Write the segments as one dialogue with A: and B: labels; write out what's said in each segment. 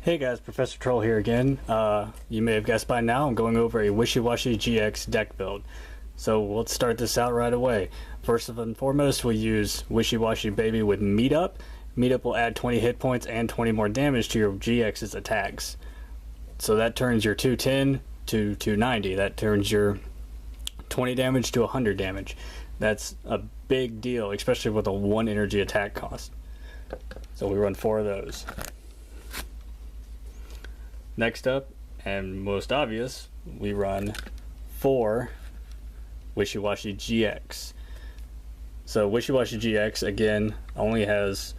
A: Hey guys, Professor Troll here again. You may have guessed by now, I'm going over a Wishiwashi GX deck build. So let's start this out right away. First and foremost, we use Wishiwashi Baby with Meetup. Meetup will add 20 hit points and 20 more damage to your GX's attacks. So that turns your 210 to 290. That turns your 20 damage to 100 damage. That's a big deal, especially with a 1 energy attack cost. So we run 4 of those. Next up, and most obvious, we run 4 Wishiwashi GX. So Wishiwashi GX, again, only has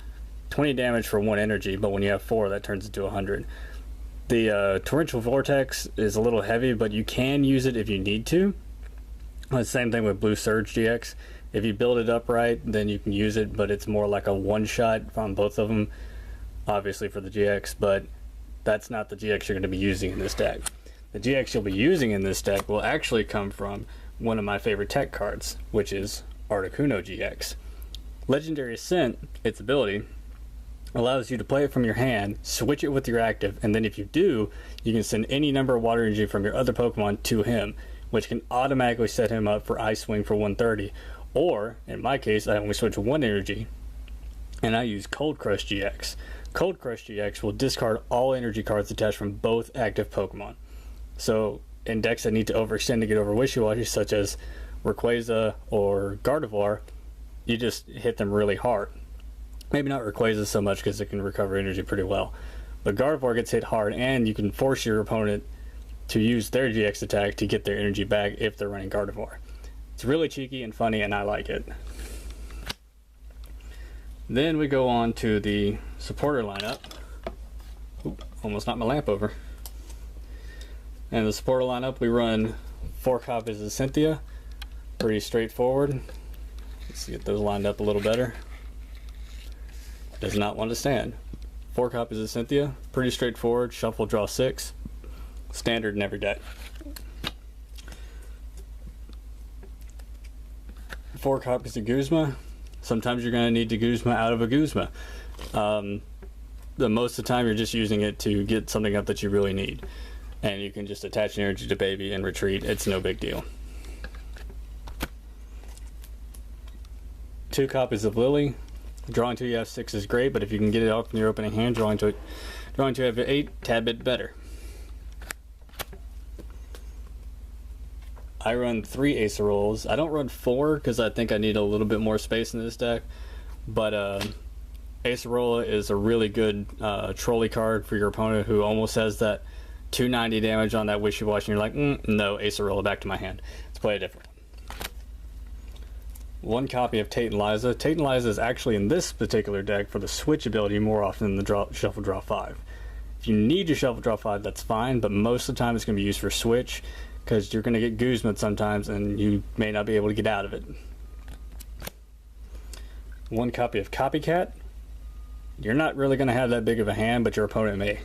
A: 20 damage for 1 energy, but when you have 4, that turns into 100. The Torrential Vortex is a little heavy, but you can use it if you need to. The same thing with Blue Surge GX. If you build it up right, then you can use it, but it's more like a one-shot on both of them, obviously for the GX, but that's not the GX you're going to be using in this deck. The GX you'll be using in this deck will actually come from one of my favorite tech cards, which is Articuno GX. Legendary Ascent, its ability, allows you to play it from your hand, switch it with your active, and then if you do, you can send any number of water energy from your other Pokemon to him, which can automatically set him up for Ice Swing for 130. Or, in my case, I only switch 1 energy, and I use Cold Crush GX. Cold Crush GX will discard all energy cards attached from both active Pokemon. So, in decks that need to overextend to get over Wishiwashi, such as Rayquaza or Gardevoir, you just hit them really hard. Maybe not Rayquaza so much because it can recover energy pretty well. But Gardevoir gets hit hard, and you can force your opponent to use their GX attack to get their energy back if they're running Gardevoir. It's really cheeky and funny, and I like it. Then we go on to the supporter lineup. Oop, almost knocked my lamp over. And the supporter lineup, we run 4 copies of Cynthia. Pretty straightforward. Let's get those lined up a little better. Does not want to stand. 4 copies of Cynthia. Pretty straightforward. Shuffle, draw 6. Standard in every deck. 4 copies of Guzma. Sometimes you're going to need to Guzma out of a Guzma. The most of the time you're just using it to get something up that you really need. And you can just attach an energy to Baby and retreat. It's no big deal. 2 copies of Lily. Drawing 2 you have 6 is great, but if you can get it out from your opening hand, drawing 2 you have 8, tad bit better. I run 3 Acerolls. I don't run 4 because I think I need a little bit more space in this deck. But Acerola is a really good trolley card for your opponent who almost has that 290 damage on that Wishiwashi, and you're like, no, Acerola, back to my hand. Let's play a different one. 1 copy of Tate and Liza. Tate and Liza is actually in this particular deck for the switch ability more often than the shuffle draw 5. If you need to shuffle draw 5, that's fine, but most of the time it's going to be used for switch, because you're going to get Guzma sometimes and you may not be able to get out of it. 1 copy of Copycat. You're not really going to have that big of a hand, but your opponent may.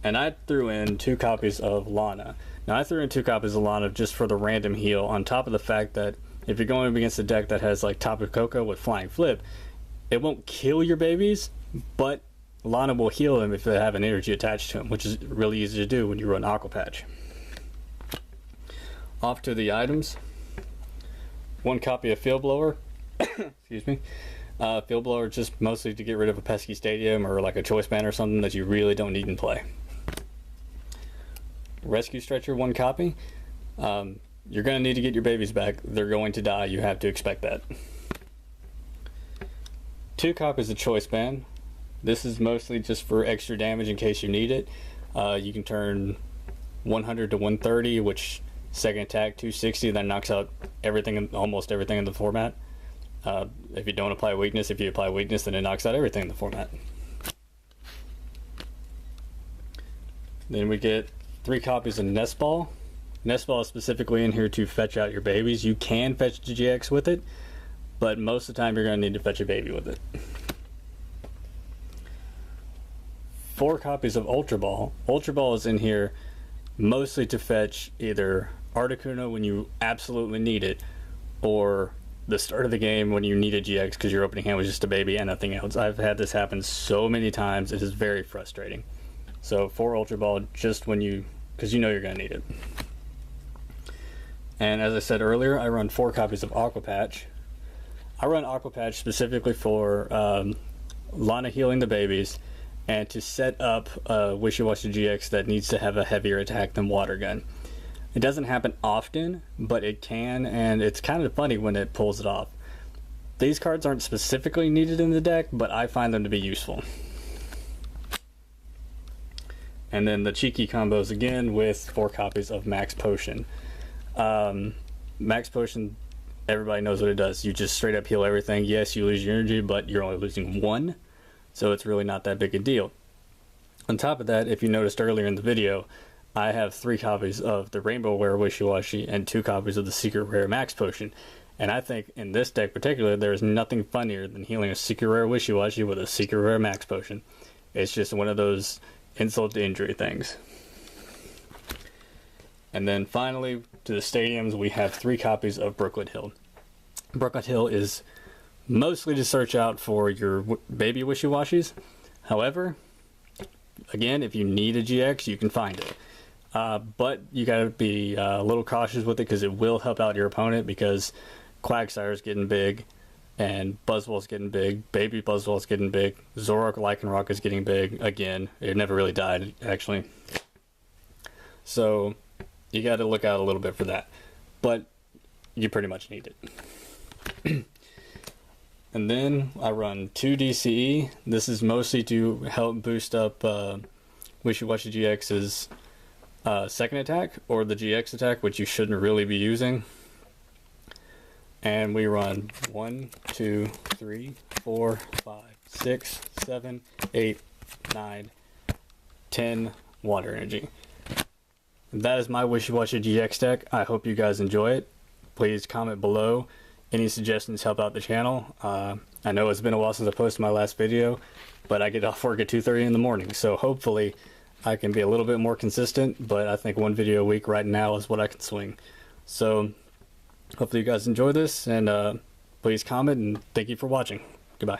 A: And I threw in 2 copies of Lana. Now I threw in 2 copies of Lana just for the random heal, on top of the fact that if you're going up against a deck that has like Tapu Koko with Flying Flip, it won't kill your babies, but Lana will heal them if they have an energy attached to them, which is really easy to do when you run Aqua Patch. Off to the items. 1 copy of Field Blower. Excuse me. Field Blower just mostly to get rid of a pesky stadium or like a choice band or something that you really don't need in play. Rescue Stretcher, 1 copy. You're going to need to get your babies back. They're going to die. You have to expect that. 2 copies of Choice Band. This is mostly just for extra damage in case you need it. You can turn 100 to 130, which second attack 260, that knocks out everything, almost everything in the format. If you don't apply weakness, if you apply weakness, then it knocks out everything in the format. Then we get 3 copies of Nest Ball. Nest Ball is specifically in here to fetch out your babies. You can fetch the GX with it, but most of the time you're going to need to fetch a baby with it. 4 copies of Ultra Ball. Ultra Ball is in here mostly to fetch either Articuno when you absolutely need it, or the start of the game when you need a GX because your opening hand was just a baby and nothing else. I've had this happen so many times. It is very frustrating. So 4 Ultra Ball just when because you know you're going to need it. And as I said earlier, I run 4 copies of Aqua Patch. I run Aqua Patch specifically for Lana healing the babies and to set up a Wishiwashi GX that needs to have a heavier attack than Water Gun. It doesn't happen often, but it can, and it's kind of funny when it pulls it off. These cards aren't specifically needed in the deck, but I find them to be useful. And then the cheeky combos again with 4 copies of Max Potion. Max Potion, everybody knows what it does. You just straight up heal everything. Yes, you lose your energy, but you're only losing 1, so it's really not that big a deal. On top of that, if you noticed earlier in the video, I have 3 copies of the Rainbow Rare Wishiwashi and 2 copies of the Secret Rare Max Potion. And I think in this deck particular, there is nothing funnier than healing a Secret Rare Wishiwashi with a Secret Rare Max Potion. It's just one of those insult to injury things. And then finally, to the stadiums, we have 3 copies of Brookwood Hill. Brookwood Hill is mostly to search out for your baby Wishiwashis. However, again, if you need a GX, you can find it. But you gotta be a little cautious with it because it will help out your opponent, because Quagsire's getting big, and Buzzwole's getting big, Baby Buzzwole's getting big, Zoroark Lycanroc is getting big again. It never really died, actually. So you gotta look out a little bit for that. But you pretty much need it. And then I run 2 DCE. This is mostly to help boost up Wishiwashi GX's second attack, or the GX attack, which you shouldn't really be using. And we run 1, 2, 3, 4, 5, 6, 7, 8, 9, 10 water energy. That is my Wishiwashi GX deck. I hope you guys enjoy it. Please comment below. Any suggestions help out the channel. I know it's been a while since I posted my last video, but I get off work at 2:30 in the morning, so hopefully I can be a little bit more consistent, but I think 1 video a week right now is what I can swing. So hopefully you guys enjoy this, and please comment, and thank you for watching. Goodbye.